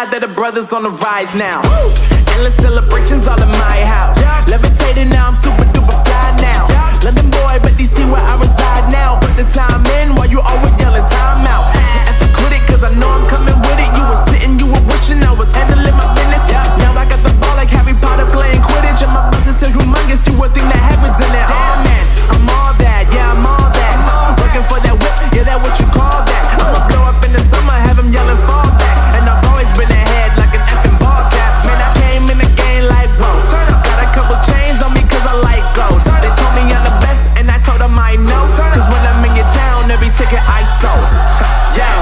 proud that the brothers on the rise now. Endless celebrations all in my house. Levitating now, I'm super duper fly now. London boy, but DC where I reside now. Put the time in while you always yelling time out. And for quit it, cause I know I'm coming with it. You were sitting, you were wishing I was handling my business. Now I got the ball like Harry Potter playing Quidditch. And my business is humongous, you would think that happens in it. Oh man, I'm all that, yeah, I'm all that. Working for that whip, yeah, that what you call that. I'ma blow up in the summer, have them yelling fall back. And I've always been ahead like an effing ball cap. Man, I came in the game like, whoa. Got a couple chains on me cause I like gold. They told me I'm the best and I told them I know. Cause when I'm in your town, every ticket I sold. Yeah,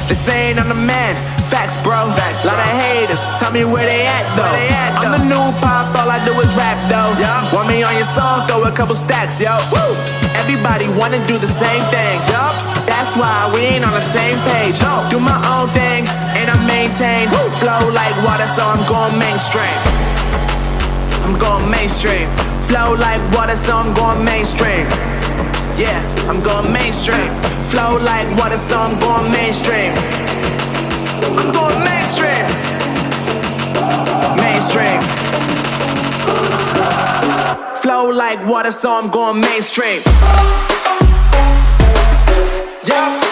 they saying I'm the man. Facts, bro. Lot of haters, tell me where they at though. I'm the new Pop, all I do is rap though. Want me on your song, throw a couple stacks, yo. Woo! Everybody wanna do the same thing, yup. That's why we ain't on the same page. Do my own thing, and I maintain. Flow like water, so I'm going mainstream. I'm going mainstream. Flow like water, so I'm going mainstream. Yeah, I'm going mainstream. Flow like water, so I'm going mainstream. I'm going mainstream. Mainstream. Flow like water, so I'm going mainstream. Yeah.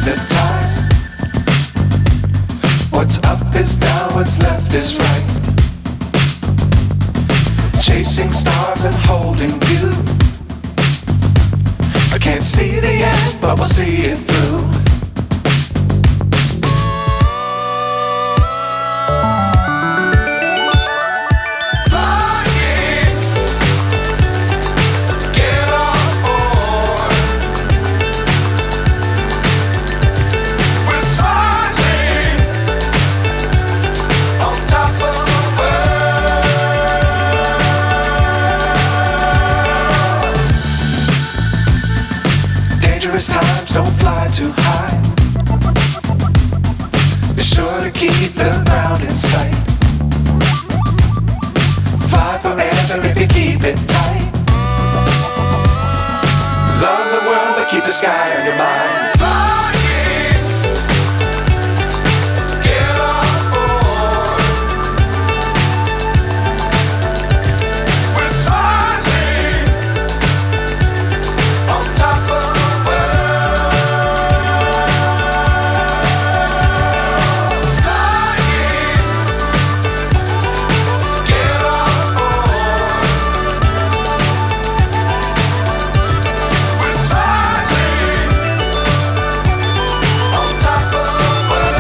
hypnotized. What's up is down, what's left is right. Chasing stars and holding you. I can't see the end, but we'll see it through. Times don't fly too high. Be sure to keep the ground in sight. Fly forever if you keep it tight. Love the world but keep the sky on your mind.